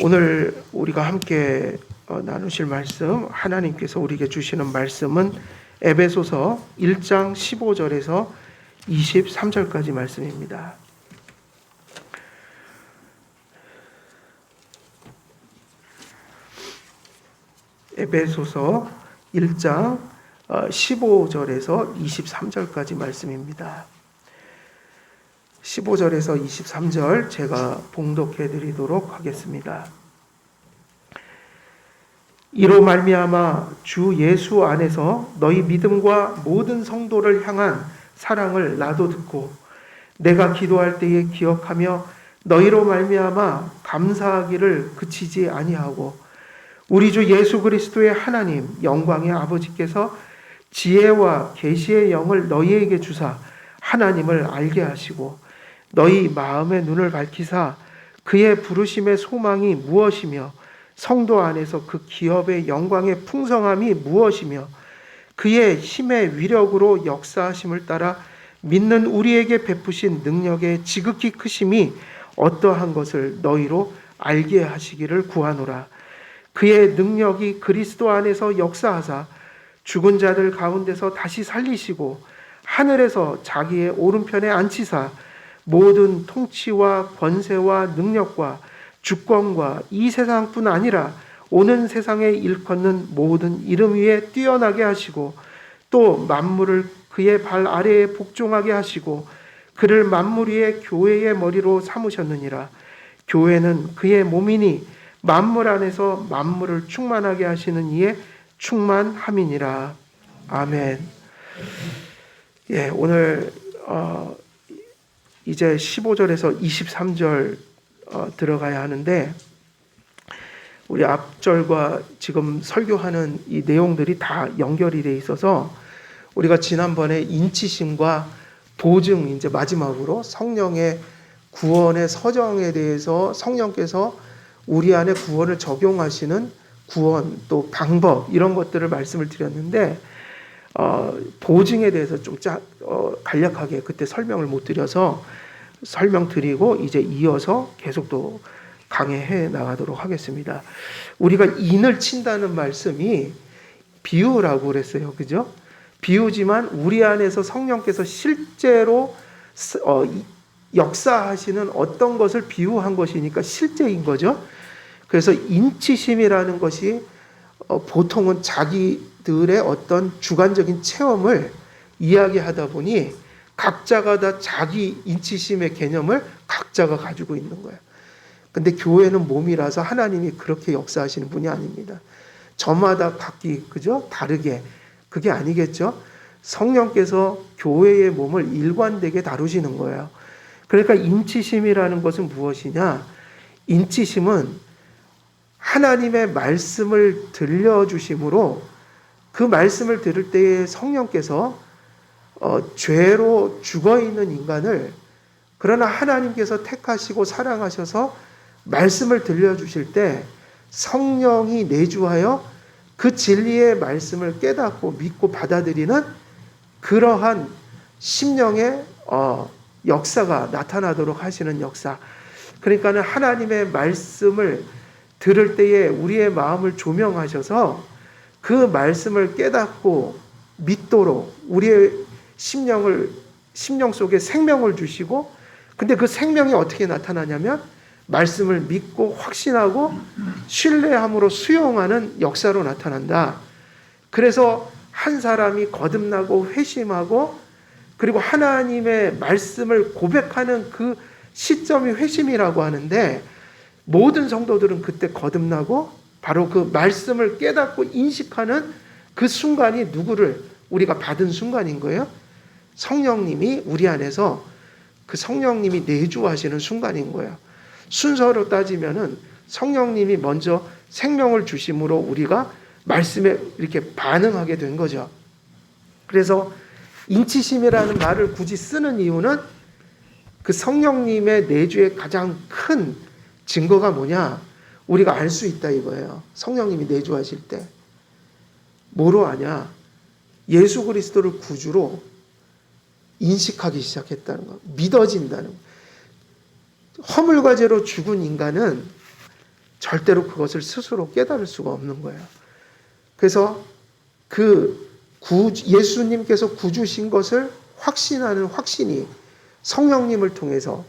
오늘 우리가 함께 나누실 말씀, 하나님께서 우리에게 주시는 말씀은 에베소서 1장 15절에서 23절까지 말씀입니다. 에베소서 1장 15절에서 23절까지 말씀입니다. 15절에서 23절 제가 봉독해 드리도록 하겠습니다. 이로 말미암아 주 예수 안에서 너희 믿음과 모든 성도를 향한 사랑을 나도 듣고 내가 기도할 때에 기억하며 너희로 말미암아 감사하기를 그치지 아니하고 우리 주 예수 그리스도의 하나님 영광의 아버지께서 지혜와 계시의 영을 너희에게 주사 하나님을 알게 하시고 너희 마음의 눈을 밝히사 그의 부르심의 소망이 무엇이며 성도 안에서 그 기업의 영광의 풍성함이 무엇이며 그의 힘의 위력으로 역사하심을 따라 믿는 우리에게 베푸신 능력의 지극히 크심이 어떠한 것을 너희로 알게 하시기를 구하노라. 그의 능력이 그리스도 안에서 역사하사 죽은 자들 가운데서 다시 살리시고 하늘에서 자기의 오른편에 앉히사 모든 통치와 권세와 능력과 주권과 이 세상뿐 아니라 오는 세상에 일컫는 모든 이름 위에 뛰어나게 하시고 또 만물을 그의 발 아래에 복종하게 하시고 그를 만물 위에 교회의 머리로 삼으셨느니라. 교회는 그의 몸이니 만물 안에서 만물을 충만하게 하시는 이의 충만함이니라. 아멘. 오늘 이제 15절에서 23절 들어가야 하는데 우리 앞절과 지금 설교하는 이 내용들이 다 연결이 돼 있어서 우리가 지난번에 인치심과 보증 이제 마지막으로 성령의 구원의 서정에 대해서 성령께서 우리 안에 구원을 적용하시는 구원 또 방법 이런 것들을 말씀을 드렸는데 보증에 대해서 좀 간략하게 그때 설명을 못 드려서 설명드리고 이제 이어서 계속 또 강해해 나가도록 하겠습니다. 우리가 인을 친다는 말씀이 비유라고 그랬어요. 그죠? 비유지만 우리 안에서 성령께서 실제로 역사하시는 어떤 것을 비유한 것이니까 실제인 거죠. 그래서 인치심이라는 것이 보통은 자기들의 어떤 주관적인 체험을 이야기하다 보니 각자가 다 자기 인치심의 개념을 각자가 가지고 있는 거예요. 근데 교회는 몸이라서 하나님이 그렇게 역사하시는 분이 아닙니다. 저마다 각기 그죠? 다르게 그게 아니겠죠? 성령께서 교회의 몸을 일관되게 다루시는 거예요. 그러니까 인치심이라는 것은 무엇이냐? 인치심은 하나님의 말씀을 들려주심으로 그 말씀을 들을 때에 성령께서 죄로 죽어있는 인간을 그러나 하나님께서 택하시고 사랑하셔서 말씀을 들려주실 때 성령이 내주하여 그 진리의 말씀을 깨닫고 믿고 받아들이는 그러한 심령의 역사가 나타나도록 하시는 역사. 그러니까는 하나님의 말씀을 들을 때에 우리의 마음을 조명하셔서 그 말씀을 깨닫고 믿도록 우리의 심령 속에 생명을 주시고 근데 그 생명이 어떻게 나타나냐면 말씀을 믿고 확신하고 신뢰함으로 수용하는 역사로 나타난다. 그래서 한 사람이 거듭나고 회심하고 그리고 하나님의 말씀을 고백하는 그 시점이 회심이라고 하는데 모든 성도들은 그때 거듭나고 바로 그 말씀을 깨닫고 인식하는 그 순간이 누구를 우리가 받은 순간인 거예요. 성령님이 우리 안에서 그 성령님이 내주하시는 순간인 거예요. 순서로 따지면은 성령님이 먼저 생명을 주심으로 우리가 말씀에 이렇게 반응하게 된 거죠. 그래서 인치심이라는 말을 굳이 쓰는 이유는 그 성령님의 내주의 가장 큰 증거가 뭐냐? 우리가 알 수 있다 이거예요. 성령님이 내주하실 때. 뭐로 아냐? 예수 그리스도를 구주로 인식하기 시작했다는 거. 믿어진다는 거. 허물과 죄로 죽은 인간은 절대로 그것을 스스로 깨달을 수가 없는 거예요. 그래서 예수님께서 구주신 것을 확신하는 확신이 성령님을 통해서,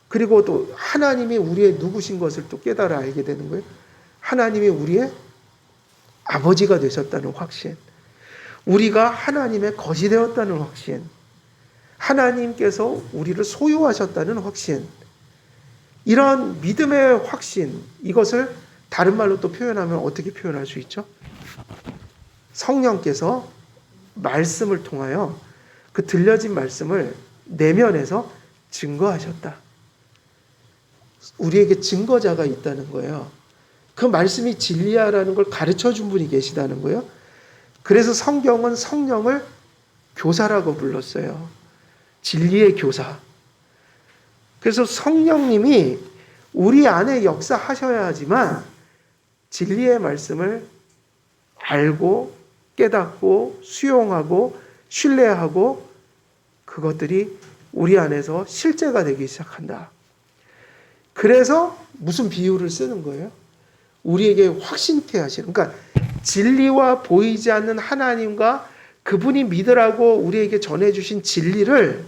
그리고 또 하나님이 우리의 누구신 것을 또 깨달아 알게 되는 거예요. 하나님이 우리의 아버지가 되셨다는 확신, 우리가 하나님의 것이 되었다는 확신, 하나님께서 우리를 소유하셨다는 확신, 이런 믿음의 확신, 이것을 다른 말로 또 표현하면 어떻게 표현할 수 있죠? 성령께서 말씀을 통하여 그 들려진 말씀을 내면에서 증거하셨다. 우리에게 증거자가 있다는 거예요. 그 말씀이 진리야라는 걸 가르쳐 준 분이 계시다는 거예요. 그래서 성경은 성령을 교사라고 불렀어요. 진리의 교사. 그래서 성령님이 우리 안에 역사하셔야 하지만 진리의 말씀을 알고 깨닫고 수용하고 신뢰하고 그것들이 우리 안에서 실제가 되기 시작한다. 그래서 무슨 비유를 쓰는 거예요? 우리에게 확신케 하시는, 그러니까 진리와 보이지 않는 하나님과 그분이 믿으라고 우리에게 전해주신 진리를,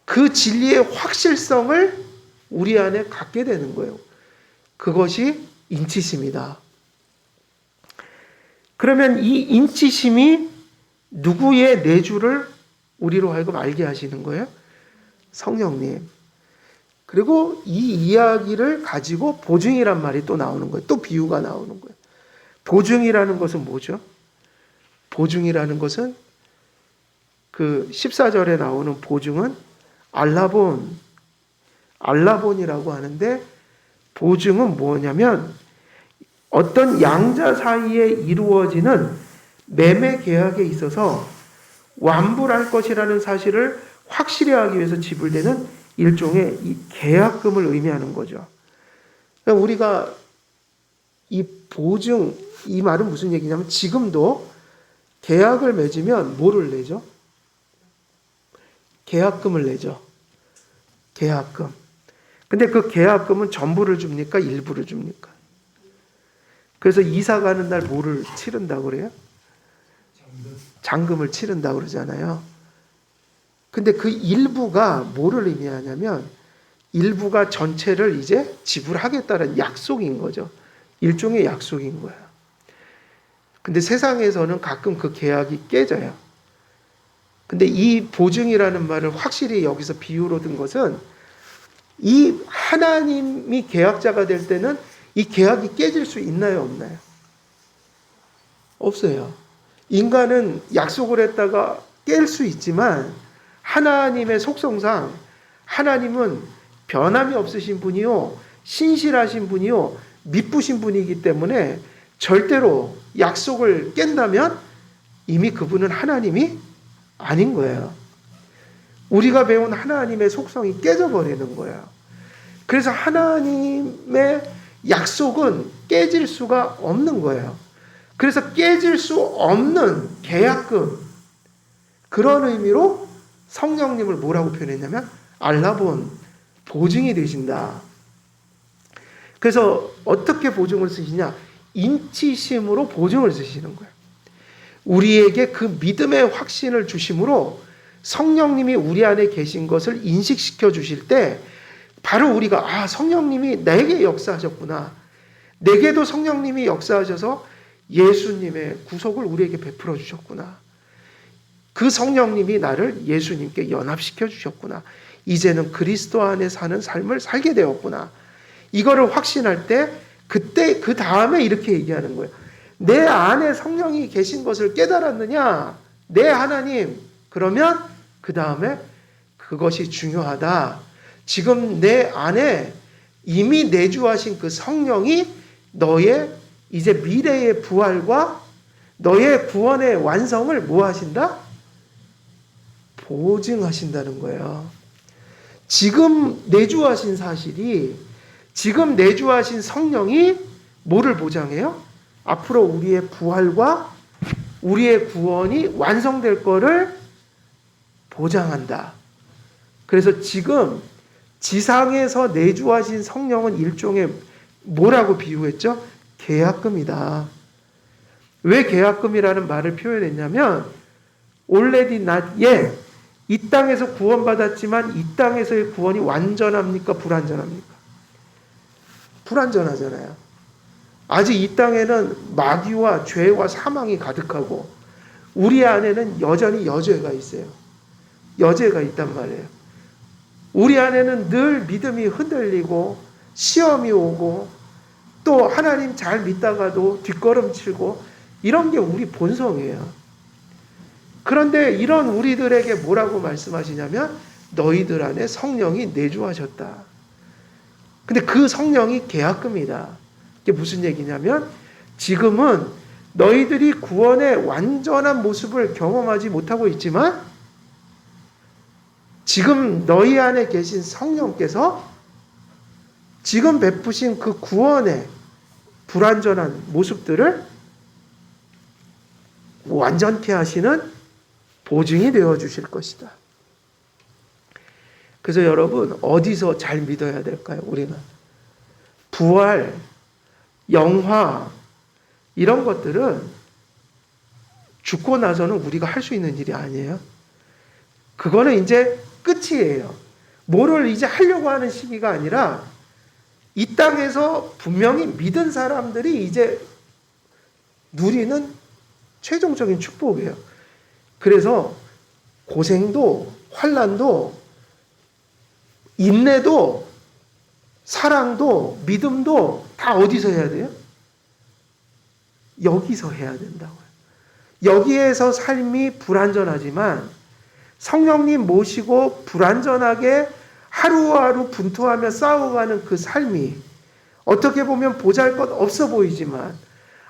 그 진리의 확실성을 우리 안에 갖게 되는 거예요. 그것이 인치심이다. 그러면 이 인치심이 누구의 내주를 우리로 하여금 알게 하시는 거예요? 성령님. 그리고 이 이야기를 가지고 보증이란 말이 또 나오는 거예요. 또 비유가 나오는 거예요. 보증이라는 것은 뭐죠? 보증이라는 것은 그 14절에 나오는 보증은 알라본이라고 하는데, 보증은 뭐냐면 어떤 양자 사이에 이루어지는 매매 계약에 있어서 완불할 것이라는 사실을 확실히 하기 위해서 지불되는 일종의 이 계약금을 의미하는 거죠. 그러니까 우리가 이 보증, 이 말은 무슨 얘기냐면 지금도 계약을 맺으면 뭐를 내죠? 계약금을 내죠. 계약금. 근데 그 계약금은 전부를 줍니까? 일부를 줍니까? 그래서 이사 가는 날 뭐를 치른다고 그래요? 잔금을 치른다고 그러잖아요. 근데 그 일부가 뭐를 의미하냐면 일부가 전체를 이제 지불하겠다는 약속인 거죠. 일종의 약속인 거예요. 근데 세상에서는 가끔 그 계약이 깨져요. 근데 이 보증이라는 말을 확실히 여기서 비유로 든 것은, 이 하나님이 계약자가 될 때는 이 계약이 깨질 수 있나요, 없나요? 없어요. 인간은 약속을 했다가 깰 수 있지만 하나님의 속성상 하나님은 변함이 없으신 분이요, 신실하신 분이요, 미쁘신 분이기 때문에 절대로 약속을 깬다면 이미 그분은 하나님이 아닌 거예요. 우리가 배운 하나님의 속성이 깨져버리는 거예요. 그래서 하나님의 약속은 깨질 수가 없는 거예요. 그래서 깨질 수 없는 계약금, 그런 의미로 성령님을 뭐라고 표현했냐면 알라본, 보증이 되신다. 그래서 어떻게 보증을 쓰시냐? 인치심으로 보증을 쓰시는 거예요. 우리에게 그 믿음의 확신을 주심으로 성령님이 우리 안에 계신 것을 인식시켜 주실 때 바로 우리가 성령님이 내게 역사하셨구나. 내게도 성령님이 역사하셔서 예수님의 구속을 우리에게 베풀어 주셨구나. 그 성령님이 나를 예수님께 연합시켜 주셨구나. 이제는 그리스도 안에 사는 삶을 살게 되었구나. 이거를 확신할 때 그때 그 다음에 이렇게 얘기하는 거예요. 내 안에 성령이 계신 것을 깨달았느냐? 내 하나님. 그러면 그 다음에 그것이 중요하다. 지금 내 안에 이미 내주하신 그 성령이 너의 이제 미래의 부활과 너의 구원의 완성을 뭐 하신다? 보증하신다는 거예요. 지금 내주하신 사실이, 지금 내주하신 성령이 뭐를 보장해요? 앞으로 우리의 부활과 우리의 구원이 완성될 거를 보장한다. 그래서 지금 지상에서 내주하신 성령은 일종의 뭐라고 비유했죠? 계약금이다. 왜 계약금이라는 말을 표현했냐면 already not yet, 이 땅에서 구원받았지만 이 땅에서의 구원이 완전합니까? 불완전합니까? 불완전하잖아요. 아직 이 땅에는 마귀와 죄와 사망이 가득하고 우리 안에는 여전히 여죄가 있어요. 여죄가 있단 말이에요. 우리 안에는 늘 믿음이 흔들리고 시험이 오고 또 하나님 잘 믿다가도 뒷걸음치고 이런 게 우리 본성이에요. 그런데 이런 우리들에게 뭐라고 말씀하시냐면 너희들 안에 성령이 내주하셨다. 근데 그 성령이 계약금이다. 이게 무슨 얘기냐면 지금은 너희들이 구원의 완전한 모습을 경험하지 못하고 있지만 지금 너희 안에 계신 성령께서 지금 베푸신 그 구원의 불완전한 모습들을 완전케 하시는 보증이 되어 주실 것이다. 그래서 여러분 어디서 잘 믿어야 될까요? 우리는 부활, 영화 이런 것들은 죽고 나서는 우리가 할 수 있는 일이 아니에요. 그거는 이제 끝이에요. 뭐를 이제 하려고 하는 시기가 아니라 이 땅에서 분명히 믿은 사람들이 이제 누리는 최종적인 축복이에요. 그래서 고생도 환난도 인내도 사랑도 믿음도 다 어디서 해야 돼요? 여기서 해야 된다고요. 여기에서 삶이 불완전하지만 성령님 모시고 불완전하게 하루하루 분투하며 싸워가는 그 삶이 어떻게 보면 보잘것 없어 보이지만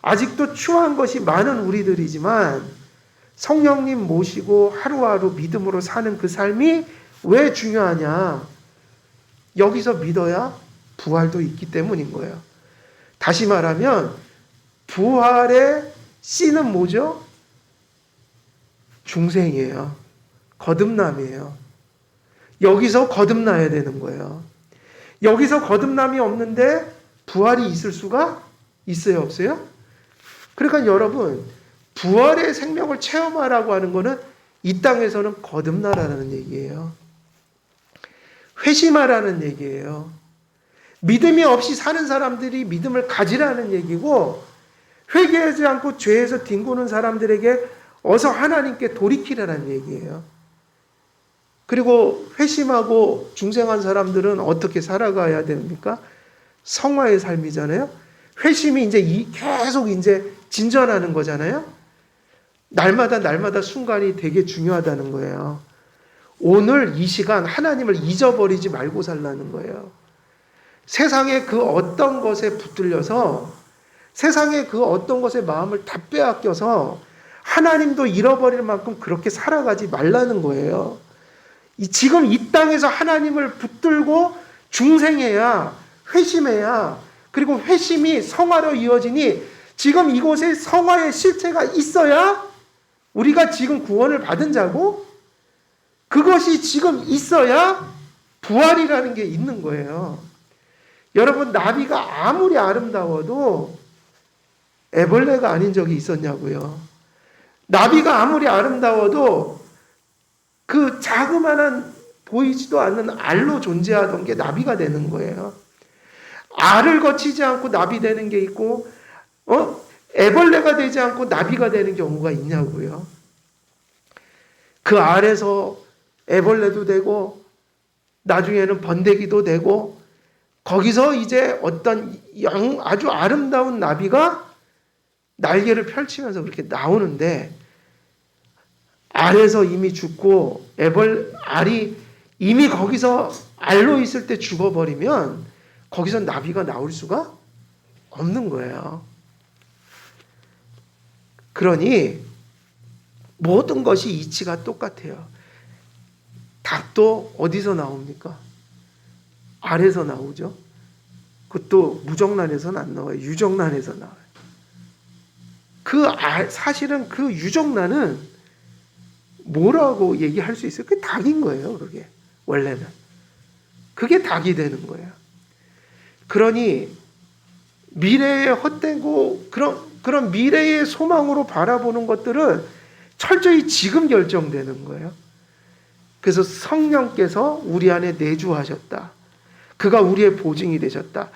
아직도 추한 것이 많은 우리들이지만 성령님 모시고 하루하루 믿음으로 사는 그 삶이 왜 중요하냐? 여기서 믿어야 부활도 있기 때문인 거예요. 다시 말하면 부활의 씨는 뭐죠? 중생이에요. 거듭남이에요. 여기서 거듭나야 되는 거예요. 여기서 거듭남이 없는데 부활이 있을 수가 있어요, 없어요? 그러니까 여러분, 부활의 생명을 체험하라고 하는 것은 이 땅에서는 거듭나라는 얘기예요. 회심하라는 얘기예요. 믿음이 없이 사는 사람들이 믿음을 가지라는 얘기고 회개하지 않고 죄에서 뒹구는 사람들에게 어서 하나님께 돌이키라는 얘기예요. 그리고 회심하고 중생한 사람들은 어떻게 살아가야 됩니까? 성화의 삶이잖아요. 회심이 이제 계속 이제 진전하는 거잖아요. 날마다 순간이 되게 중요하다는 거예요. 오늘 이 시간 하나님을 잊어버리지 말고 살라는 거예요. 세상의 그 어떤 것에 붙들려서 세상의 그 어떤 것에 마음을 다 빼앗겨서 하나님도 잃어버릴 만큼 그렇게 살아가지 말라는 거예요. 지금 이 땅에서 하나님을 붙들고 중생해야, 회심해야, 그리고 회심이 성화로 이어지니 지금 이곳에 성화의 실체가 있어야 우리가 지금 구원을 받은 자고 그것이 지금 있어야 부활이라는 게 있는 거예요. 여러분, 나비가 아무리 아름다워도 애벌레가 아닌 적이 있었냐고요. 나비가 아무리 아름다워도 그 자그마한 보이지도 않는 알로 존재하던 게 나비가 되는 거예요. 알을 거치지 않고 나비 되는 게 있고 애벌레가 되지 않고 나비가 되는 경우가 있냐고요. 그 알에서 애벌레도 되고 나중에는 번데기도 되고 거기서 이제 어떤 아주 아름다운 나비가 날개를 펼치면서 그렇게 나오는데 알에서 이미 죽고 알이 이미 거기서 알로 있을 때 죽어버리면 거기서 나비가 나올 수가 없는 거예요. 그러니 모든 것이 이치가 똑같아요. 닭도 어디서 나옵니까? 알에서 나오죠. 그것도 무정란에서는 안 나와요. 유정란에서 나와요. 사실은 그 유정란은 뭐라고 얘기할 수 있어요? 그게 닭인 거예요. 그게 원래는. 그게 닭이 되는 거예요. 그러니 미래에 헛되고 그런 미래의 소망으로 바라보는 것들은 철저히 지금 결정되는 거예요. 그래서 성령께서 우리 안에 내주하셨다. 그가 우리의 보증이 되셨다.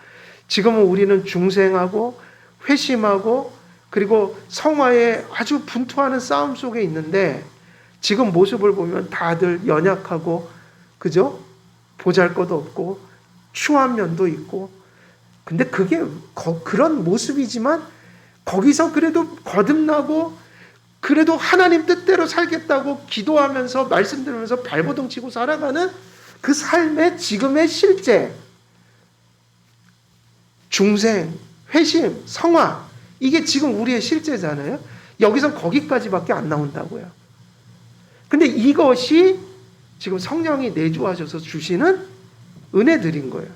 지금은 우리는 중생하고 회심하고 그리고 성화에 아주 분투하는 싸움 속에 있는데 지금 모습을 보면 다들 연약하고 그죠? 보잘것도 없고 추한 면도 있고 근데 그게 그런 모습이지만 거기서 그래도 거듭나고 그래도 하나님 뜻대로 살겠다고 기도하면서 말씀 들으면서 발버둥 치고 살아가는 그 삶의 지금의 실제 중생, 회심, 성화 이게 지금 우리의 실제잖아요. 여기서 거기까지밖에 안 나온다고요. 근데 이것이 지금 성령이 내주하셔서 주시는 은혜들인 거예요.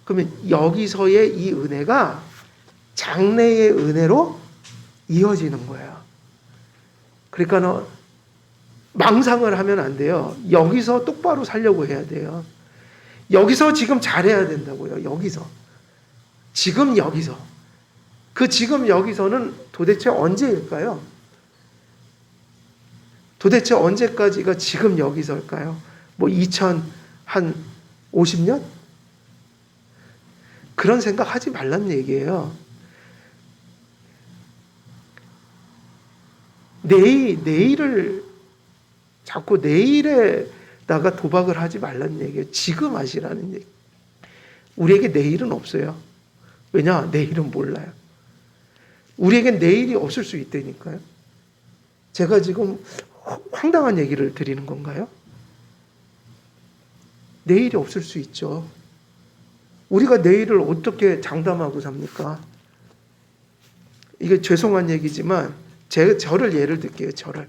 그러면 여기서의 이 은혜가 장래의 은혜로 이어지는 거예요. 그러니까 망상을 하면 안 돼요. 여기서 똑바로 살려고 해야 돼요. 여기서 지금 잘해야 된다고요. 여기서. 지금 여기서. 그 지금 여기서는 도대체 언제일까요? 도대체 언제까지가 지금 여기서일까요? 뭐 2050년? 그런 생각 하지 말란 얘기예요. 내일을 자꾸 내일에다가 도박을 하지 말란 얘기예요. 지금 하시라는 얘기. 우리에게 내일은 없어요. 왜냐? 내일은 몰라요. 우리에겐 내일이 없을 수 있다니까요. 제가 지금 황당한 얘기를 드리는 건가요? 내일이 없을 수 있죠. 우리가 내일을 어떻게 장담하고 삽니까? 이게 죄송한 얘기지만 저를 예를 들게요. 저를.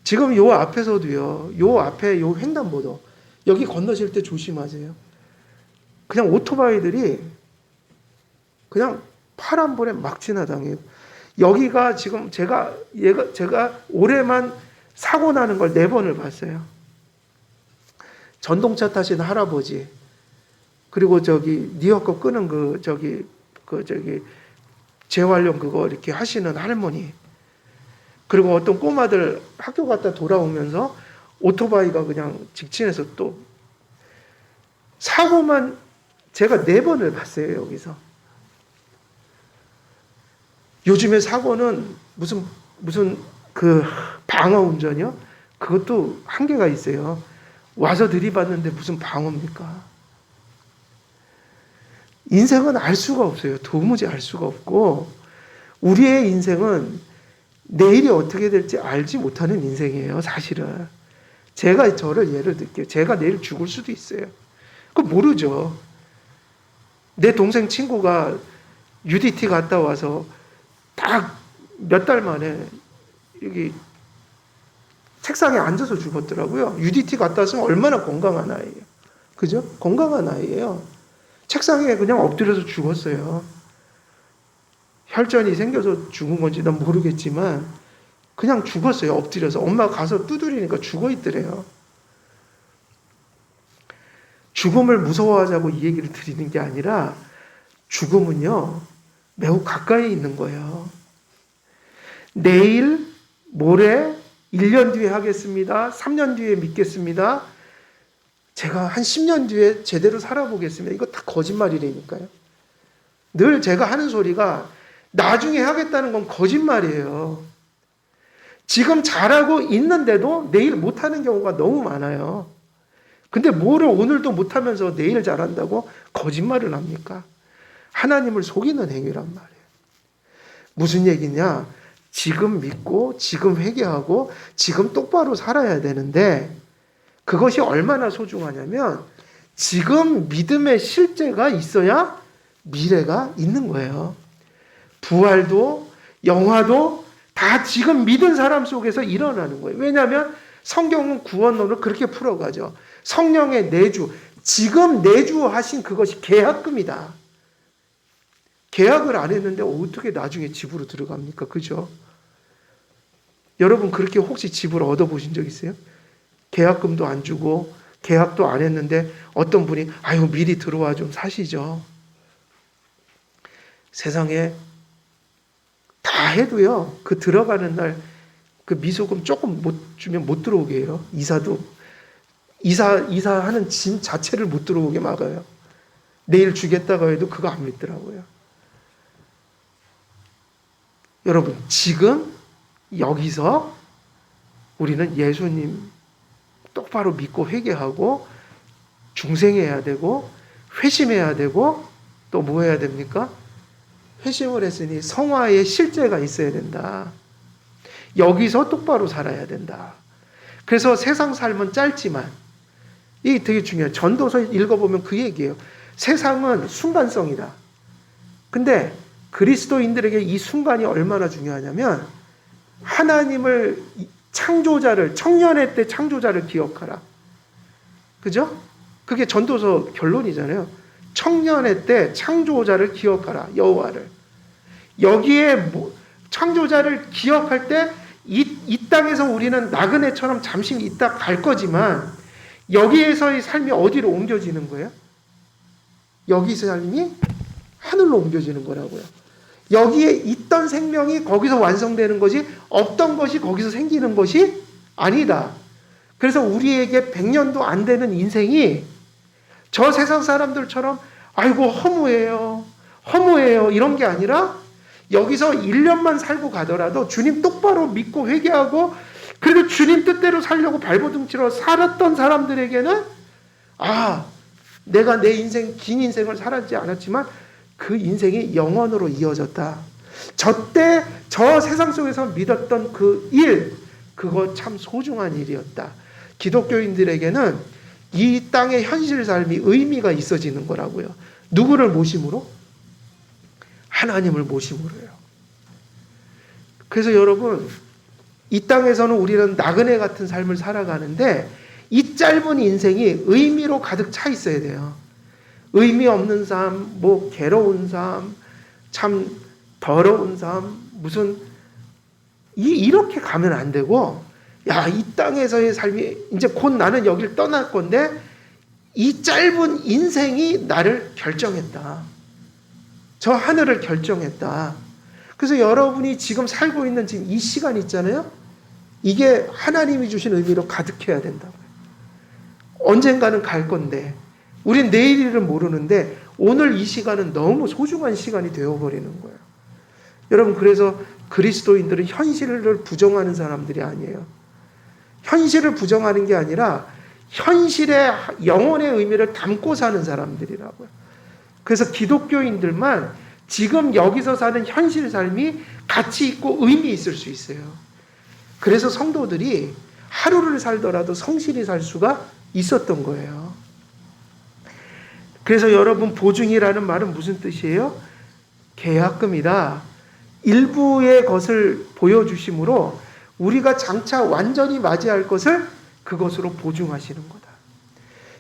지금 요 앞에서도요. 요 앞에 요 횡단보도 여기 건너실 때 조심하세요. 그냥 오토바이들이 그냥 파란불에 막 지나다녀요. 여기가 지금 제가 올해만 사고 나는 걸 4번을 봤어요. 전동차 타신 할아버지, 그리고 니어커 끄는 재활용 그거 이렇게 하시는 할머니, 그리고 어떤 꼬마들 학교 갔다 돌아오면서 오토바이가 그냥 직진해서 또 사고만 제가 4번을 봤어요, 여기서. 요즘에 사고는 무슨 그 방어 운전이요? 그것도 한계가 있어요. 와서 들이받는데 무슨 방어입니까? 인생은 알 수가 없어요. 도무지 알 수가 없고 우리의 인생은 내일이 어떻게 될지 알지 못하는 인생이에요. 사실은. 제가 저를 예를 들게요. 제가 내일 죽을 수도 있어요. 그거 모르죠. 내 동생 친구가 UDT 갔다 와서 딱 몇 달 만에 여기 책상에 앉아서 죽었더라고요. UDT 갔다 왔으면 얼마나 건강한 아이예요. 그죠? 건강한 아이예요. 책상에 그냥 엎드려서 죽었어요. 혈전이 생겨서 죽은 건지 난 모르겠지만 그냥 죽었어요. 엎드려서. 엄마가 가서 두드리니까 죽어있더래요. 죽음을 무서워하자고 이 얘기를 드리는 게 아니라 죽음은요. 매우 가까이 있는 거예요. 내일, 모레, 1년 뒤에 하겠습니다. 3년 뒤에 믿겠습니다. 제가 한 10년 뒤에 제대로 살아보겠습니다. 이거 다 거짓말이라니까요. 늘 제가 하는 소리가 나중에 하겠다는 건 거짓말이에요. 지금 잘하고 있는데도 내일 못하는 경우가 너무 많아요. 근데 뭐를 오늘도 못하면서 내일 잘한다고 거짓말을 합니까? 하나님을 속이는 행위란 말이에요. 무슨 얘기냐? 지금 믿고 지금 회개하고 지금 똑바로 살아야 되는데 그것이 얼마나 소중하냐면 지금 믿음의 실제가 있어야 미래가 있는 거예요. 부활도 영화도 다 지금 믿은 사람 속에서 일어나는 거예요. 왜냐하면 성경은 구원론을 그렇게 풀어가죠. 성령의 내주, 지금 내주하신 그것이 계약금이다. 계약을 안 했는데 어떻게 나중에 집으로 들어갑니까? 그죠? 여러분 그렇게 혹시 집을 얻어보신 적 있어요? 계약금도 안 주고 계약도 안 했는데 어떤 분이 아유 미리 들어와 좀 사시죠. 세상에 다 해도요. 그 들어가는 날 그 미소금 조금 못 주면 못 들어오게 해요. 이사하는 짐 자체를 못 들어오게 막아요. 내일 주겠다고 해도 그거 안 믿더라고요. 여러분, 지금 여기서 우리는 예수님 똑바로 믿고 회개하고 중생해야 되고 회심해야 되고 또 뭐 해야 됩니까? 회심을 했으니 성화의 실제가 있어야 된다. 여기서 똑바로 살아야 된다. 그래서 세상 삶은 짧지만 이게 되게 중요해요. 전도서 읽어보면 그 얘기예요. 세상은 순간성이다. 근데 그리스도인들에게 이 순간이 얼마나 중요하냐면 하나님을 창조자를 청년의 때 창조자를 기억하라. 그죠? 그게 전도서 결론이잖아요. 청년의 때 창조자를 기억하라. 여호와를. 여기에 창조자를 기억할 때 이 땅에서 우리는 나그네처럼 잠시 있다 갈 거지만 여기에서의 삶이 어디로 옮겨지는 거예요? 여기서 삶이 하늘로 옮겨지는 거라고요. 여기에 있던 생명이 거기서 완성되는 것이 없던 것이 거기서 생기는 것이 아니다. 그래서 우리에게 100년도 안 되는 인생이 저 세상 사람들처럼 아이고 허무해요 이런 게 아니라 여기서 1년만 살고 가더라도 주님 똑바로 믿고 회개하고 그래도 주님 뜻대로 살려고 발버둥치러 살았던 사람들에게는 내가 내 인생 긴 인생을 살았지 않았지만 그 인생이 영원으로 이어졌다. 저때 저 세상 속에서 믿었던 그 일 그거 참 소중한 일이었다. 기독교인들에게는 이 땅의 현실 삶이 의미가 있어지는 거라고요. 누구를 모심으로? 하나님을 모심으로요. 그래서 여러분 이 땅에서는 우리는 나그네 같은 삶을 살아가는데 이 짧은 인생이 의미로 가득 차 있어야 돼요. 의미 없는 삶, 괴로운 삶, 참 더러운 삶, 이렇게 가면 안 되고, 이 땅에서의 삶이 이제 곧 나는 여길 떠날 건데, 이 짧은 인생이 나를 결정했다. 저 하늘을 결정했다. 그래서 여러분이 지금 살고 있는 지금 이 시간 있잖아요. 이게 하나님이 주신 의미로 가득해야 된다고요. 언젠가는 갈 건데 우린 내일 일을 모르는데 오늘 이 시간은 너무 소중한 시간이 되어버리는 거예요. 여러분 그래서 그리스도인들은 현실을 부정하는 사람들이 아니에요. 현실을 부정하는 게 아니라 현실의 영혼의 의미를 담고 사는 사람들이라고요. 그래서 기독교인들만 지금 여기서 사는 현실 삶이 가치 있고 의미 있을 수 있어요. 그래서 성도들이 하루를 살더라도 성실히 살 수가 있었던 거예요. 그래서 여러분 보증이라는 말은 무슨 뜻이에요? 계약금이다. 일부의 것을 보여주심으로 우리가 장차 완전히 맞이할 것을 그것으로 보증하시는 거다.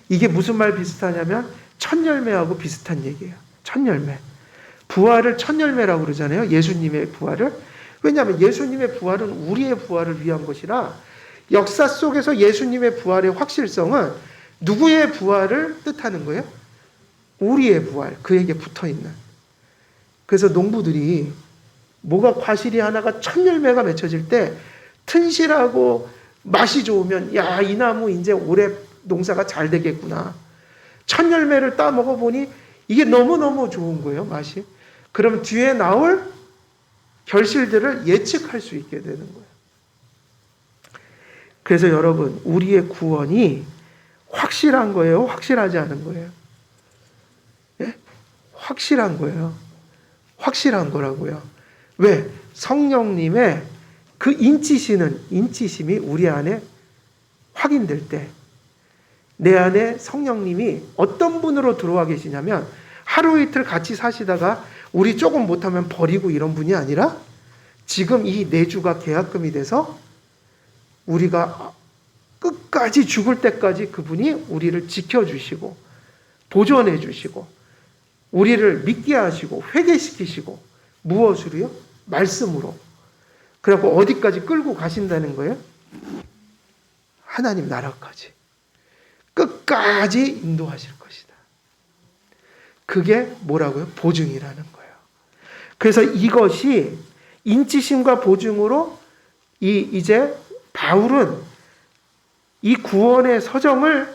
이게 무슨 말 비슷하냐면 첫 열매하고 비슷한 얘기예요. 첫 열매. 부활을 첫 열매라고 그러잖아요. 예수님의 부활을. 왜냐하면 예수님의 부활은 우리의 부활을 위한 것이라 역사 속에서 예수님의 부활의 확실성은 누구의 부활을 뜻하는 거예요? 우리의 부활, 그에게 붙어있는. 그래서 농부들이 뭐가 과실이 하나가 첫 열매가 맺혀질 때 튼실하고 맛이 좋으면 이 나무 이제 올해 농사가 잘 되겠구나. 첫 열매를 따 먹어보니 이게 너무너무 좋은 거예요, 맛이. 그럼 뒤에 나올 결실들을 예측할 수 있게 되는 거예요. 그래서 여러분, 우리의 구원이 확실한 거예요? 확실하지 않은 거예요? 예? 확실한 거예요. 확실한 거라고요. 왜? 성령님의 그 인치심이 우리 안에 확인될 때, 내 안에 성령님이 어떤 분으로 들어와 계시냐면 하루 이틀 같이 사시다가 우리 조금 못하면 버리고 이런 분이 아니라 지금 이 내주가 계약금이 돼서 우리가 끝까지 죽을 때까지 그분이 우리를 지켜주시고 보존해 주시고 우리를 믿게 하시고 회개시키시고 무엇으로요? 말씀으로. 그래갖고 어디까지 끌고 가신다는 거예요? 하나님 나라까지. 끝까지 인도하실 것이다. 그게 뭐라고요? 보증이라는 거예요. 그래서 이것이 인치심과 보증으로 이제 바울은 이 구원의 서정을,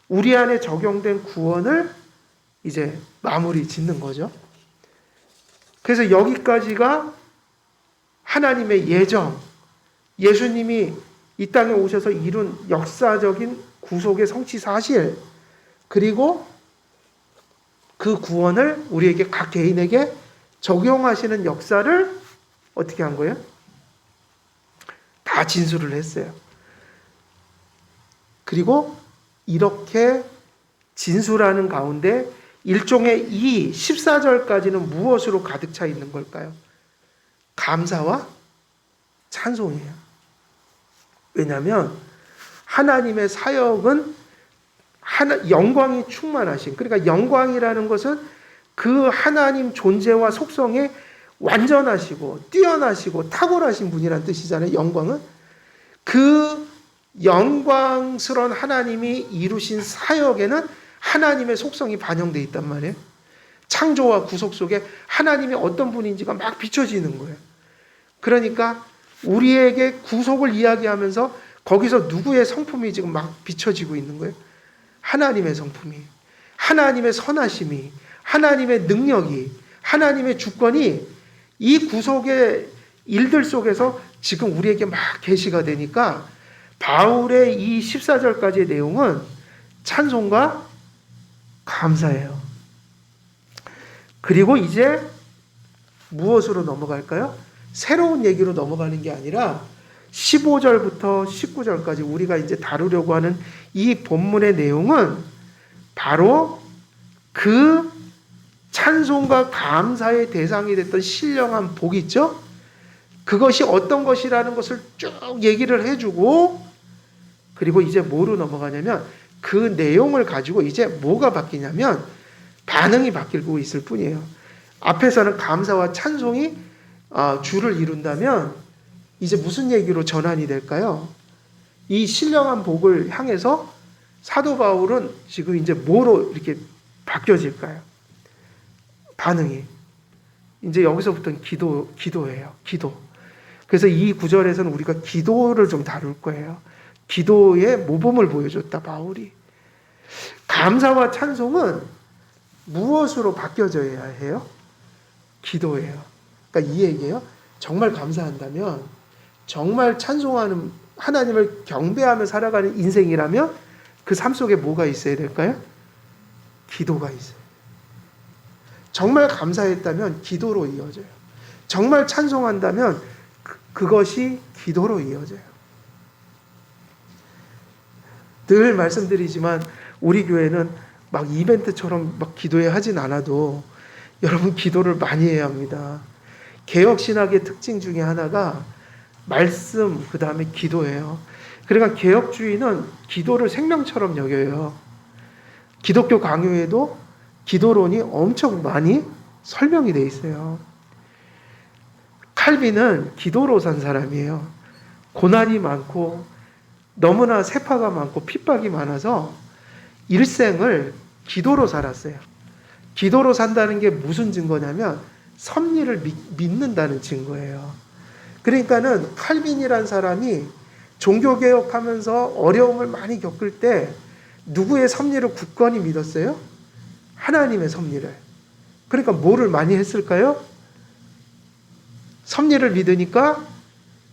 우리 안에 적용된 구원을 이제 마무리 짓는 거죠. 그래서 여기까지가 하나님의 예정, 예수님이 이 땅에 오셔서 이룬 역사적인 구속의 성취 사실, 그리고 그 구원을 우리에게, 각 개인에게 적용하시는 역사를 어떻게 한 거예요? 다 진술을 했어요. 그리고 이렇게 진술하는 가운데 일종의 이 14절까지는 무엇으로 가득 차 있는 걸까요? 감사와 찬송이에요. 왜냐하면 하나님의 사역은 영광이 충만하신, 그러니까 영광이라는 것은 그 하나님 존재와 속성에 완전하시고 뛰어나시고 탁월하신 분이라는 뜻이잖아요. 영광은 그 영광스러운 하나님이 이루신 사역에는 하나님의 속성이 반영되어 있단 말이에요. 창조와 구속 속에 하나님이 어떤 분인지가 막 비춰지는 거예요. 그러니까 우리에게 구속을 이야기하면서 거기서 누구의 성품이 지금 막 비춰지고 있는 거예요? 하나님의 성품이, 하나님의 선하심이, 하나님의 능력이, 하나님의 주권이 이 구속의 일들 속에서 지금 우리에게 막 계시가 되니까 바울의 이 14절까지의 내용은 찬송과 감사예요. 그리고 이제 무엇으로 넘어갈까요? 새로운 얘기로 넘어가는 게 아니라 15절부터 19절까지 우리가 이제 다루려고 하는 이 본문의 내용은 바로 그 찬송과 감사의 대상이 됐던 신령한 복이 있죠? 그것이 어떤 것이라는 것을 쭉 얘기를 해주고, 그리고 이제 뭐로 넘어가냐면 그 내용을 가지고 이제 뭐가 바뀌냐면 반응이 바뀌고 있을 뿐이에요. 앞에서는 감사와 찬송이 주를 이룬다면 이제 무슨 얘기로 전환이 될까요? 이 신령한 복을 향해서 사도 바울은 지금 이제 뭐로 이렇게 바뀌어질까요? 반응이. 이제 여기서부터는 기도예요. 기도. 그래서 이 구절에서는 우리가 기도를 좀 다룰 거예요. 기도의 모범을 보여줬다, 바울이. 감사와 찬송은 무엇으로 바뀌어져야 해요? 기도예요. 그러니까 이 얘기예요. 정말 감사한다면, 정말 찬송하는, 하나님을 경배하며 살아가는 인생이라면 그 삶 속에 뭐가 있어야 될까요? 기도가 있어요. 정말 감사했다면 기도로 이어져요. 정말 찬송한다면 그것이 기도로 이어져요. 늘 말씀드리지만 우리 교회는 막 이벤트처럼 막 기도해 하진 않아도 여러분 기도를 많이 해야 합니다. 개혁신학의 특징 중에 하나가 말씀, 그 다음에 기도예요. 그러니까 개혁주의는 기도를 생명처럼 여겨요. 기독교 강요에도 기도론이 엄청 많이 설명이 되어 있어요. 칼빈은 기도로 산 사람이에요. 고난이 많고 너무나 세파가 많고 핍박이 많아서 일생을 기도로 살았어요. 기도로 산다는 게 무슨 증거냐면 섭리를 믿는다는 증거예요. 그러니까는 칼빈이란 사람이 종교개혁하면서 어려움을 많이 겪을 때 누구의 섭리를 굳건히 믿었어요? 하나님의 섭리를. 그러니까 뭐를 많이 했을까요? 섭리를 믿으니까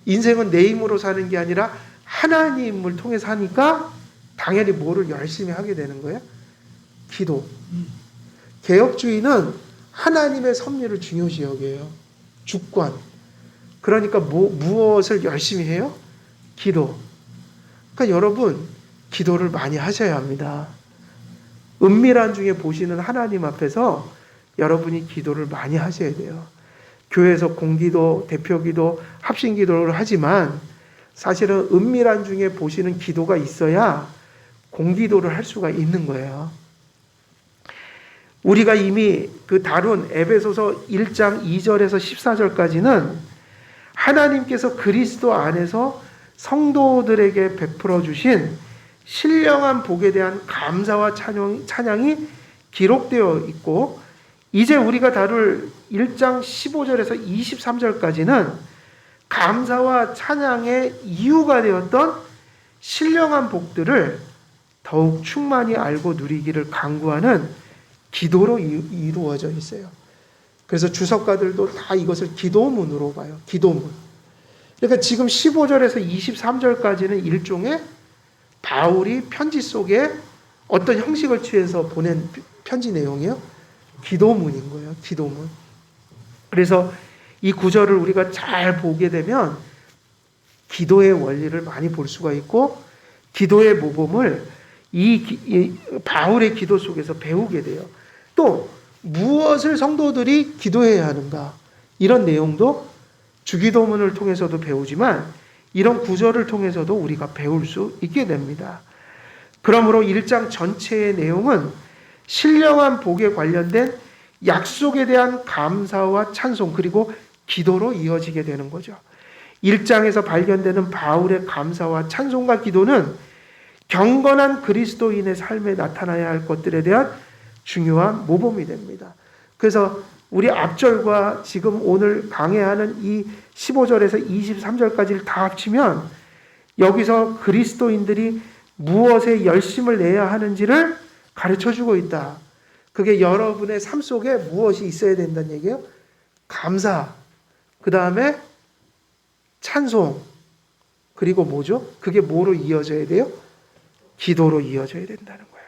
인생은 내 힘으로 사는 게 아니라 하나님을 통해서 하니까 당연히 뭐를 열심히 하게 되는 거예요? 기도. 개혁주의는 하나님의 섭리를 중요시 여겨요. 주권. 그러니까 무엇을 열심히 해요? 기도. 그러니까 여러분 기도를 많이 하셔야 합니다. 은밀한 중에 보시는 하나님 앞에서 여러분이 기도를 많이 하셔야 돼요. 교회에서 공기도, 대표기도, 합심기도를 하지만 사실은 은밀한 중에 보시는 기도가 있어야 공기도를 할 수가 있는 거예요. 우리가 이미 그 다룬 에베소서 1장 2절에서 14절까지는 하나님께서 그리스도 안에서 성도들에게 베풀어 주신 신령한 복에 대한 감사와 찬양이 기록되어 있고, 이제 우리가 다룰 1장 15절에서 23절까지는 감사와 찬양의 이유가 되었던 신령한 복들을 더욱 충만히 알고 누리기를 강구하는 기도로 이루어져 있어요. 그래서 주석가들도 다 이것을 기도문으로 봐요. 기도문. 그러니까 지금 15절에서 23절까지는 일종의 바울이 편지 속에 어떤 형식을 취해서 보낸 편지 내용이요? 기도문인 거예요. 기도문. 그래서 이 구절을 우리가 잘 보게 되면 기도의 원리를 많이 볼 수가 있고, 기도의 모범을 이 바울의 기도 속에서 배우게 돼요. 또 무엇을 성도들이 기도해야 하는가, 이런 내용도 주기도문을 통해서도 배우지만 이런 구절을 통해서도 우리가 배울 수 있게 됩니다. 그러므로 1장 전체의 내용은 신령한 복에 관련된 약속에 대한 감사와 찬송, 그리고 기도로 이어지게 되는 거죠. 1장에서 발견되는 바울의 감사와 찬송과 기도는 경건한 그리스도인의 삶에 나타나야 할 것들에 대한 중요한 모범이 됩니다. 그래서 우리 앞절과 지금 오늘 강해하는 이 15절에서 23절까지를 다 합치면 여기서 그리스도인들이 무엇에 열심을 내야 하는지를 가르쳐주고 있다. 그게 여러분의 삶 속에 무엇이 있어야 된다는 얘기예요? 감사, 그 다음에 찬송, 그리고 뭐죠? 그게 뭐로 이어져야 돼요? 기도로 이어져야 된다는 거예요.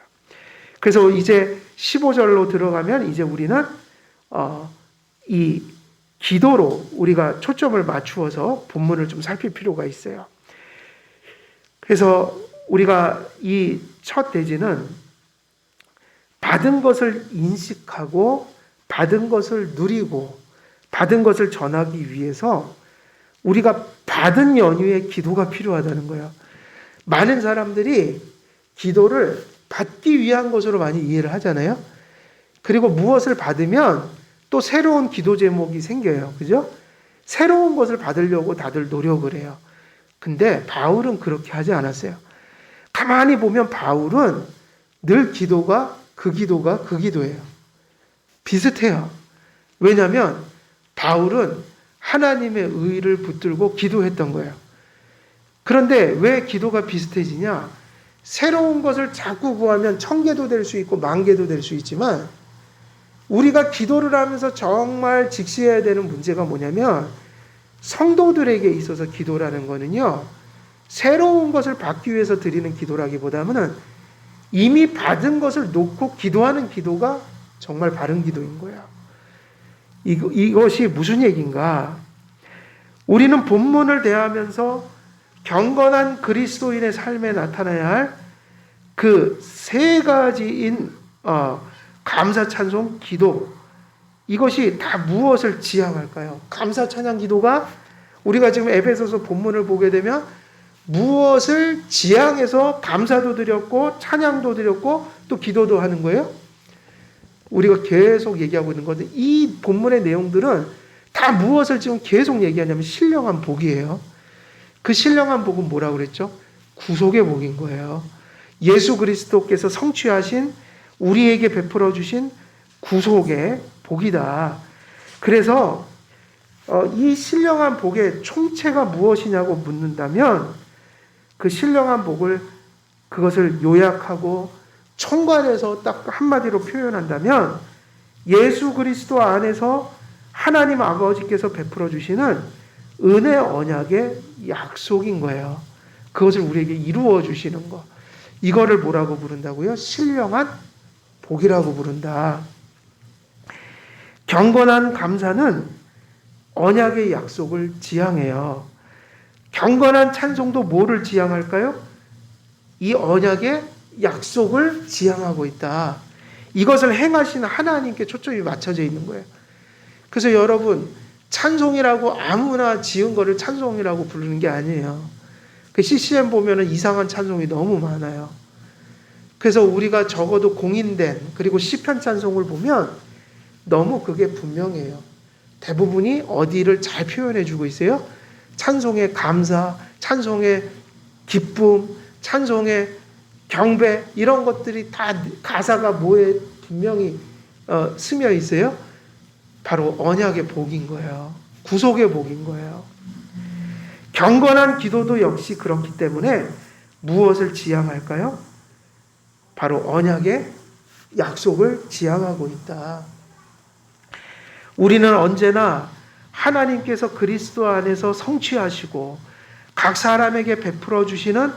그래서 이제 15절로 들어가면 이제 우리는 이 기도로 우리가 초점을 맞추어서 본문을 좀 살필 필요가 있어요. 그래서 우리가 이 첫 대지는 받은 것을 인식하고 받은 것을 누리고 받은 것을 전하기 위해서 우리가 받은 연유의 기도가 필요하다는 거예요. 많은 사람들이 기도를 받기 위한 것으로 많이 이해를 하잖아요. 그리고 무엇을 받으면 또 새로운 기도 제목이 생겨요. 그죠? 새로운 것을 받으려고 다들 노력을 해요. 근데 바울은 그렇게 하지 않았어요. 가만히 보면 바울은 늘 기도가 그 기도예요. 비슷해요. 왜냐하면 바울은 하나님의 의를 붙들고 기도했던 거예요. 그런데 왜 기도가 비슷해지냐? 새로운 것을 자꾸 구하면 1000개도 될 수 있고 10,000개도 될 수 있지만, 우리가 기도를 하면서 정말 직시해야 되는 문제가 뭐냐면, 성도들에게 있어서 기도라는 거는요, 새로운 것을 받기 위해서 드리는 기도라기보다는 이미 받은 것을 놓고 기도하는 기도가 정말 바른 기도인 거예요. 이것이 무슨 얘기인가? 우리는 본문을 대하면서 경건한 그리스도인의 삶에 나타나야 할 그 세 가지인 감사, 찬송, 기도, 이것이 다 무엇을 지향할까요? 감사, 찬양, 기도가 우리가 지금 에베소서 본문을 보게 되면 무엇을 지향해서 감사도 드렸고 찬양도 드렸고 또 기도도 하는 거예요? 우리가 계속 얘기하고 있는 건데, 이 본문의 내용들은 다 무엇을 지금 계속 얘기하냐면 신령한 복이에요. 그 신령한 복은 뭐라고 그랬죠? 구속의 복인 거예요. 예수 그리스도께서 성취하신, 우리에게 베풀어 주신 구속의 복이다. 그래서 이 신령한 복의 총체가 무엇이냐고 묻는다면, 그 신령한 복을, 그것을 요약하고 총괄해서 딱 한마디로 표현한다면 예수 그리스도 안에서 하나님 아버지께서 베풀어 주시는 은혜 언약의 약속인 거예요. 그것을 우리에게 이루어 주시는 거. 이거를 뭐라고 부른다고요? 신령한 복이라고 부른다. 경건한 감사는 언약의 약속을 지향해요. 경건한 찬송도 뭐를 지향할까요? 이 언약의 약속을 지향하고 있다. 이것을 행하시는 하나님께 초점이 맞춰져 있는 거예요. 그래서 여러분, 찬송이라고 아무나 지은 거를 찬송이라고 부르는 게 아니에요. 그 CCM 보면은 이상한 찬송이 너무 많아요. 그래서 우리가 적어도 공인된, 그리고 시편 찬송을 보면 너무 그게 분명해요. 대부분이 어디를 잘 표현해 주고 있어요? 찬송의 감사, 찬송의 기쁨, 찬송의 경배 이런 것들이 다 가사가 뭐에 분명히 스며 있어요? 바로 언약의 복인 거예요. 구속의 복인 거예요. 경건한 기도도 역시 그렇기 때문에 무엇을 지향할까요? 바로 언약의 약속을 지향하고 있다. 우리는 언제나 하나님께서 그리스도 안에서 성취하시고 각 사람에게 베풀어 주시는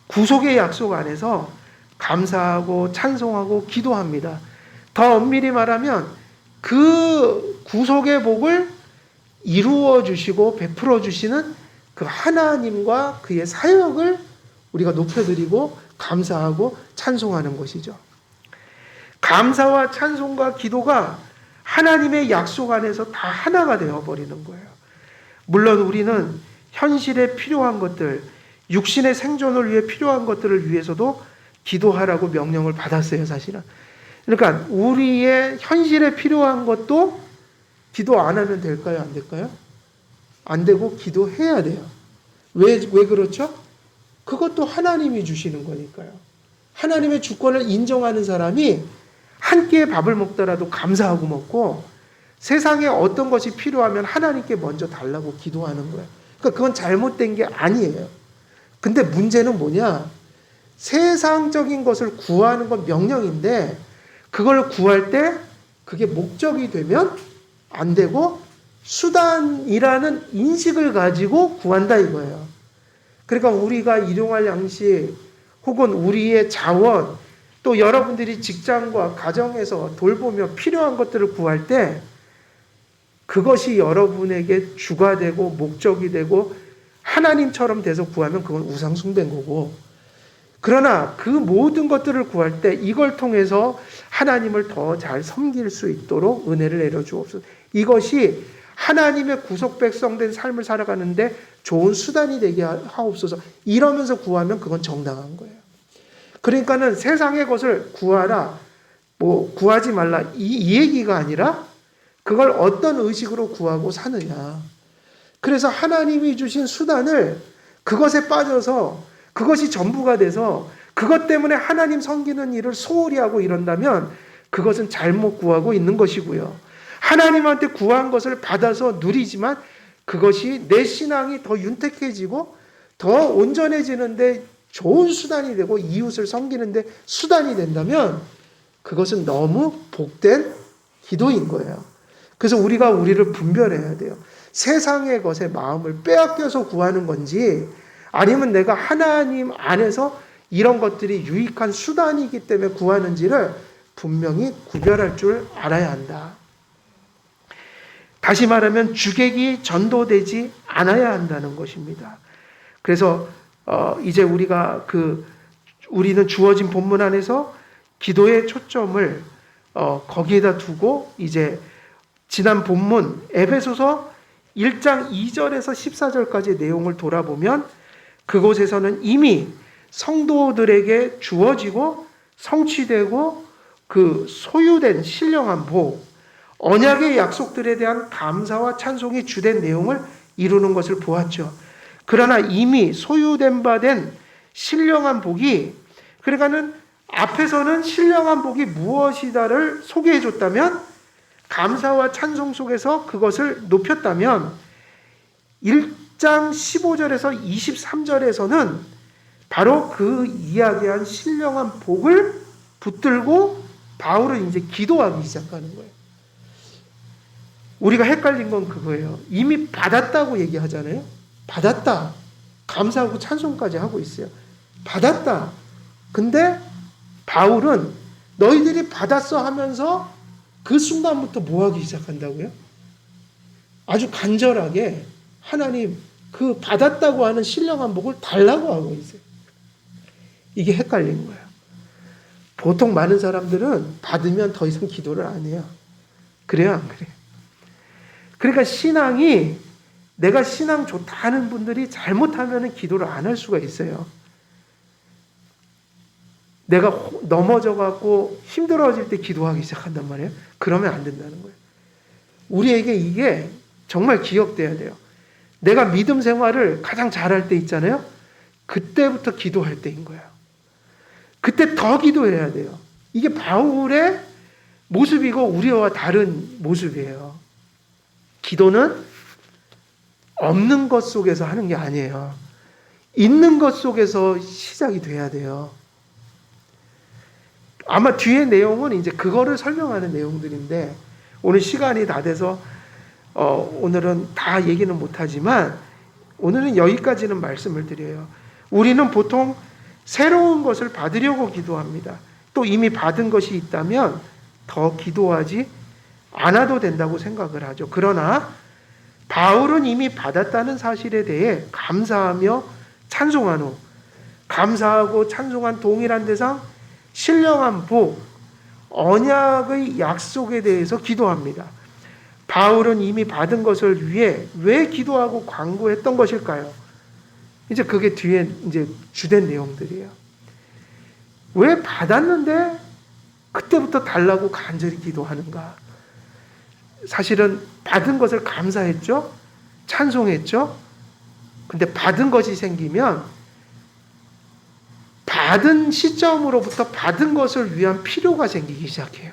구속의 약속 안에서 감사하고 찬송하고 기도합니다. 더 엄밀히 말하면 그 구속의 복을 이루어 주시고 베풀어 주시는 그 하나님과 그의 사역을 우리가 높여드리고 감사하고 찬송하는 것이죠. 감사와 찬송과 기도가 하나님의 약속 안에서 다 하나가 되어버리는 거예요. 물론 우리는 현실에 필요한 것들, 육신의 생존을 위해 필요한 것들을 위해서도 기도하라고 명령을 받았어요, 사실은. 그러니까 우리의 현실에 필요한 것도 기도 안 하면 될까요? 안 될까요? 안 되고 기도해야 돼요. 왜 그렇죠? 그것도 하나님이 주시는 거니까요. 하나님의 주권을 인정하는 사람이 한 끼의 밥을 먹더라도 감사하고 먹고 세상에 어떤 것이 필요하면 하나님께 먼저 달라고 기도하는 거예요. 그러니까 그건 잘못된 게 아니에요. 근데 문제는 뭐냐? 세상적인 것을 구하는 건 명령인데 그걸 구할 때 그게 목적이 되면 안 되고 수단이라는 인식을 가지고 구한다 이거예요. 그러니까 우리가 일용할 양식 혹은 우리의 자원 또 여러분들이 직장과 가정에서 돌보며 필요한 것들을 구할 때 그것이 여러분에게 주가 되고 목적이 되고 하나님처럼 돼서 구하면 그건 우상숭배인 거고, 그러나 그 모든 것들을 구할 때 이걸 통해서 하나님을 더 잘 섬길 수 있도록 은혜를 내려주옵소서. 이것이 하나님의 구속 백성된 삶을 살아가는데 좋은 수단이 되게 하옵소서. 이러면서 구하면 그건 정당한 거예요. 그러니까는 세상의 것을 구하라, 구하지 말라 이 얘기가 아니라 그걸 어떤 의식으로 구하고 사느냐. 그래서 하나님이 주신 수단을 그것에 빠져서 그것이 전부가 돼서 그것 때문에 하나님 섬기는 일을 소홀히 하고 이런다면 그것은 잘못 구하고 있는 것이고요. 하나님한테 구한 것을 받아서 누리지만 그것이 내 신앙이 더 윤택해지고 더 온전해지는데 좋은 수단이 되고 이웃을 섬기는데 수단이 된다면 그것은 너무 복된 기도인 거예요. 그래서 우리가 우리를 분별해야 돼요. 세상의 것에 마음을 빼앗겨서 구하는 건지 아니면 내가 하나님 안에서 이런 것들이 유익한 수단이기 때문에 구하는지를 분명히 구별할 줄 알아야 한다. 다시 말하면 주객이 전도되지 않아야 한다는 것입니다. 그래서 이제 우리는 주어진 본문 안에서 기도의 초점을 거기에다 두고 이제 지난 본문 에베소서 1장 2절에서 14절까지의 내용을 돌아보면 그곳에서는 이미 성도들에게 주어지고 성취되고 그 소유된 신령한 복, 언약의 약속들에 대한 감사와 찬송이 주된 내용을 이루는 것을 보았죠. 그러나 이미 소유된 바 된 신령한 복이, 그러니까는 앞에서는 신령한 복이 무엇이다를 소개해 줬다면 감사와 찬송 속에서 그것을 높였다면 1장 15절에서 23절에서는 바로 그 이야기한 신령한 복을 붙들고 바울은 이제 기도하기 시작하는 거예요. 우리가 헷갈린 건 그거예요. 이미 받았다고 얘기하잖아요. 받았다. 감사하고 찬송까지 하고 있어요. 받았다. 근데 바울은 너희들이 받았어 하면서 그 순간부터 뭐 하기 시작한다고요? 아주 간절하게 하나님 그 받았다고 하는 신령한 복을 달라고 하고 있어요. 이게 헷갈린 거예요. 보통 많은 사람들은 받으면 더 이상 기도를 안 해요. 그래요, 안 그래요? 그러니까 신앙이 내가 신앙 좋다 하는 분들이 잘못하면 기도를 안 할 수가 있어요. 내가 넘어져갖고 힘들어질 때 기도하기 시작한단 말이에요. 그러면 안 된다는 거예요. 우리에게 이게 정말 기억돼야 돼요. 내가 믿음 생활을 가장 잘할 때 있잖아요. 그때부터 기도할 때인 거예요. 그때 더 기도해야 돼요. 이게 바울의 모습이고 우리와 다른 모습이에요. 기도는 없는 것 속에서 하는 게 아니에요. 있는 것 속에서 시작이 돼야 돼요. 아마 뒤에 내용은 이제 그거를 설명하는 내용들인데 오늘 시간이 다 돼서 오늘은 다 얘기는 못하지만 오늘은 여기까지는 말씀을 드려요. 우리는 보통 새로운 것을 받으려고 기도합니다. 또 이미 받은 것이 있다면 더 기도하지 않아도 된다고 생각을 하죠. 그러나 바울은 이미 받았다는 사실에 대해 감사하며 찬송한 후 감사하고 찬송한 동일한 대상 신령한 복, 언약의 약속에 대해서 기도합니다. 바울은 이미 받은 것을 위해 왜 기도하고 간구했던 것일까요? 이제 그게 뒤에 이제 주된 내용들이에요. 왜 받았는데 그때부터 달라고 간절히 기도하는가? 사실은 받은 것을 감사했죠? 찬송했죠? 근데 받은 것이 생기면 받은 시점으로부터 받은 것을 위한 필요가 생기기 시작해요.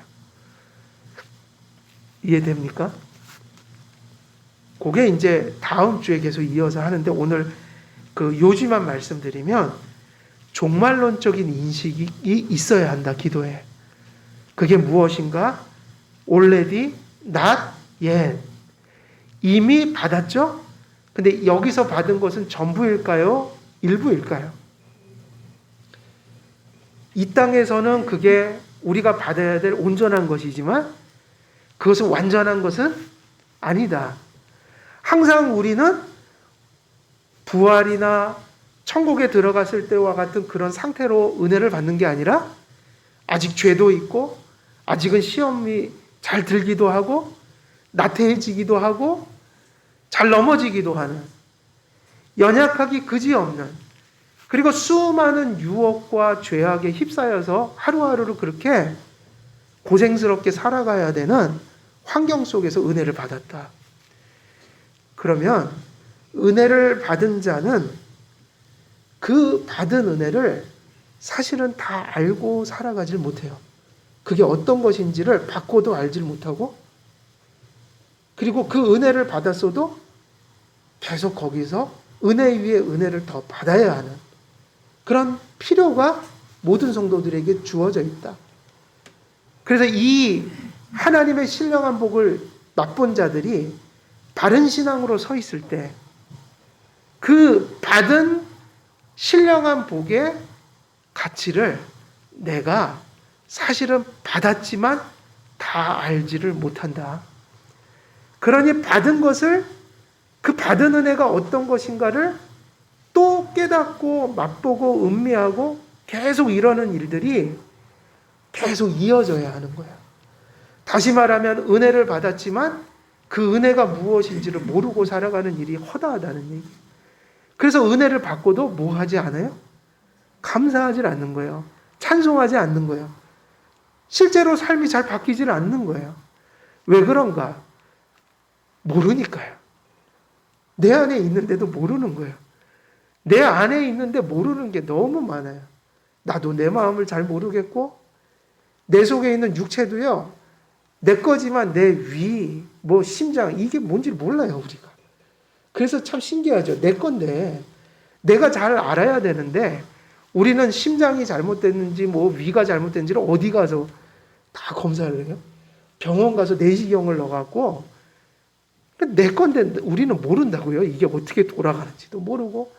이해됩니까? 그게 이제 다음 주에 계속 이어서 하는데 오늘 그 요지만 말씀드리면 종말론적인 인식이 있어야 한다, 기도에. 그게 무엇인가? already, not yet. 이미 받았죠? 근데 여기서 받은 것은 전부일까요? 일부일까요? 이 땅에서는 그게 우리가 받아야 될 온전한 것이지만 그것은 완전한 것은 아니다. 항상 우리는 부활이나 천국에 들어갔을 때와 같은 그런 상태로 은혜를 받는 게 아니라 아직 죄도 있고 아직은 시험이 잘 들기도 하고 나태해지기도 하고 잘 넘어지기도 하는 연약하기 그지없는 그리고 수많은 유혹과 죄악에 휩싸여서 하루하루를 그렇게 고생스럽게 살아가야 되는 환경 속에서 은혜를 받았다. 그러면 은혜를 받은 자는 그 받은 은혜를 사실은 다 알고 살아가질 못해요. 그게 어떤 것인지를 받고도 알질 못하고 그리고 그 은혜를 받았어도 계속 거기서 은혜 위에 은혜를 더 받아야 하는 그런 필요가 모든 성도들에게 주어져 있다. 그래서 이 하나님의 신령한 복을 맛본 자들이 바른 신앙으로 서 있을 때 그 받은 신령한 복의 가치를 내가 사실은 받았지만 다 알지를 못한다. 그러니 받은 것을 그 받은 은혜가 어떤 것인가를 또 깨닫고 맛보고 음미하고 계속 이러는 일들이 계속 이어져야 하는 거예요. 다시 말하면 은혜를 받았지만 그 은혜가 무엇인지를 모르고 살아가는 일이 허다하다는 얘기예요. 그래서 은혜를 받고도 뭐 하지 않아요? 감사하지 않는 거예요. 찬송하지 않는 거예요. 실제로 삶이 잘 바뀌질 않는 거예요. 왜 그런가? 모르니까요. 내 안에 있는데도 모르는 거예요. 내 안에 있는데 모르는 게 너무 많아요. 나도 내 마음을 잘 모르겠고 내 속에 있는 육체도요. 내 거지만 내 위, 심장 이게 뭔지 몰라요, 우리가. 그래서 참 신기하죠. 내 건데 내가 잘 알아야 되는데 우리는 심장이 잘못됐는지 위가 잘못됐는지를 어디 가서 다 검사를 해요. 병원 가서 내시경을 넣어갖고 내 건데 우리는 모른다고요. 이게 어떻게 돌아가는지도 모르고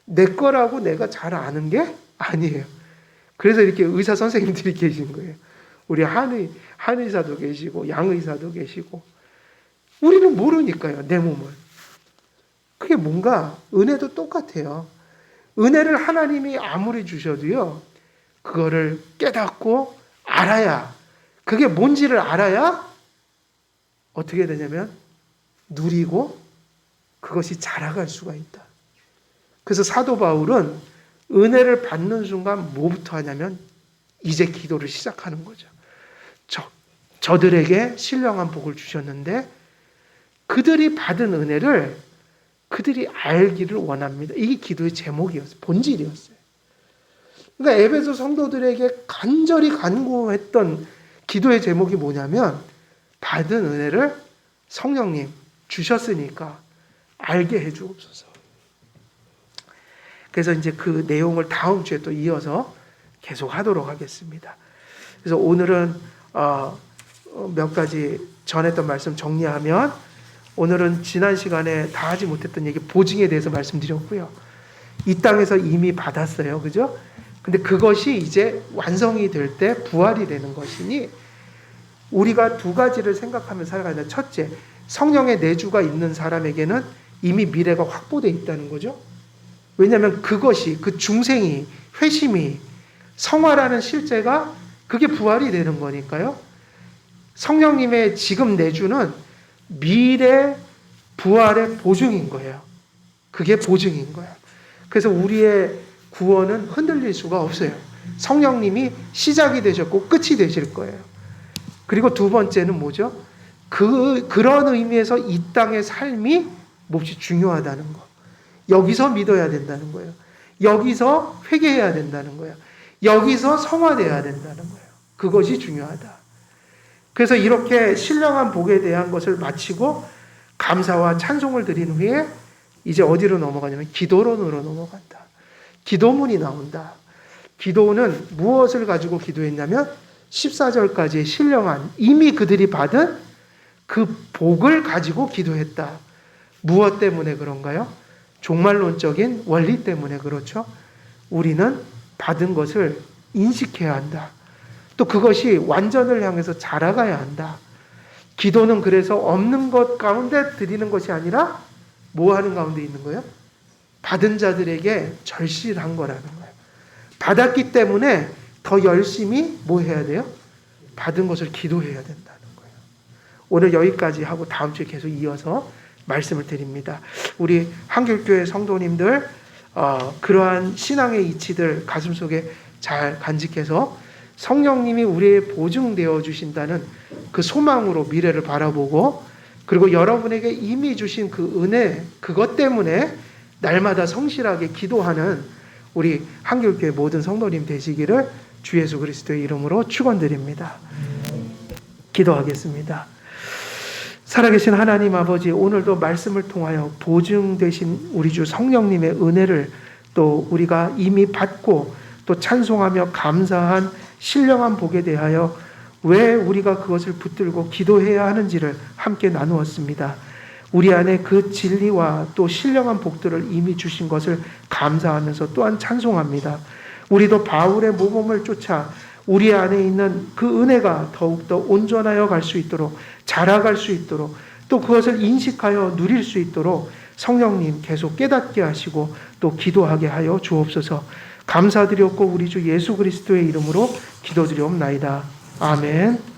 내 거라고 내가 잘 아는 게 아니에요. 그래서 이렇게 의사 선생님들이 계신 거예요. 우리 한의사도 계시고 양의사도 계시고 우리는 모르니까요. 내 몸을. 그게 뭔가 은혜도 똑같아요. 은혜를 하나님이 아무리 주셔도요. 그거를 깨닫고 알아야 그게 뭔지를 알아야 어떻게 되냐면 누리고 그것이 자라갈 수가 있다. 그래서 사도 바울은 은혜를 받는 순간 뭐부터 하냐면 이제 기도를 시작하는 거죠. 저들에게 신령한 복을 주셨는데 그들이 받은 은혜를 그들이 알기를 원합니다. 이게 기도의 제목이었어요. 본질이었어요. 그러니까 에베소 성도들에게 간절히 간구했던 기도의 제목이 뭐냐면 받은 은혜를 성령님 주셨으니까 알게 해 주옵소서. 그래서 이제 그 내용을 다음 주에 또 이어서 계속 하도록 하겠습니다. 그래서 오늘은 몇 가지 전했던 말씀 정리하면, 오늘은 지난 시간에 다 하지 못했던 얘기 보증에 대해서 말씀드렸고요. 이 땅에서 이미 받았어요. 그죠? 근데 그것이 이제 완성이 될 때 부활이 되는 것이니 우리가 두 가지를 생각하며 살아가야 된다. 첫째, 성령의 내주가 있는 사람에게는 이미 미래가 확보되어 있다는 거죠. 왜냐하면 그것이, 그 중생이, 회심이, 성화라는 실제가 그게 부활이 되는 거니까요. 성령님의 지금 내주는 미래 부활의 보증인 거예요. 그게 보증인 거예요. 그래서 우리의 구원은 흔들릴 수가 없어요. 성령님이 시작이 되셨고 끝이 되실 거예요. 그리고 두 번째는 뭐죠? 그런 의미에서 이 땅의 삶이 몹시 중요하다는 거. 여기서 믿어야 된다는 거예요. 여기서 회개해야 된다는 거예요. 여기서 성화돼야 된다는 거예요. 그것이 중요하다. 그래서 이렇게 신령한 복에 대한 것을 마치고 감사와 찬송을 드린 후에 이제 어디로 넘어가냐면 기도론으로 넘어간다. 기도문이 나온다. 기도는 무엇을 가지고 기도했냐면 14절까지의 신령한, 이미 그들이 받은 그 복을 가지고 기도했다. 무엇 때문에 그런가요? 종말론적인 원리 때문에 그렇죠. 우리는 받은 것을 인식해야 한다. 또 그것이 완전을 향해서 자라가야 한다. 기도는 그래서 없는 것 가운데 드리는 것이 아니라 뭐 하는 가운데 있는 거예요? 받은 자들에게 절실한 거라는 거예요. 받았기 때문에 더 열심히 뭐 해야 돼요? 받은 것을 기도해야 된다는 거예요. 오늘 여기까지 하고 다음 주에 계속 이어서 말씀을 드립니다. 우리 한길교회 성도님들 그러한 신앙의 이치들 가슴속에 잘 간직해서 성령님이 우리의 보증되어 주신다는 그 소망으로 미래를 바라보고, 그리고 여러분에게 이미 주신 그 은혜, 그것 때문에 날마다 성실하게 기도하는 우리 한길교회 모든 성도님 되시기를 주 예수 그리스도의 이름으로 축원드립니다. 기도하겠습니다. 살아계신 하나님 아버지, 오늘도 말씀을 통하여 보증되신 우리 주 성령님의 은혜를 또 우리가 이미 받고 또 찬송하며 감사한 신령한 복에 대하여 왜 우리가 그것을 붙들고 기도해야 하는지를 함께 나누었습니다. 우리 안에 그 진리와 또 신령한 복들을 이미 주신 것을 감사하면서 또한 찬송합니다. 우리도 바울의 모범을 쫓아 우리 안에 있는 그 은혜가 더욱더 온전하여 갈 수 있도록, 자라갈 수 있도록, 또 그것을 인식하여 누릴 수 있도록 성령님 계속 깨닫게 하시고 또 기도하게 하여 주옵소서. 감사드렸고 우리 주 예수 그리스도의 이름으로 기도드리옵나이다. 아멘.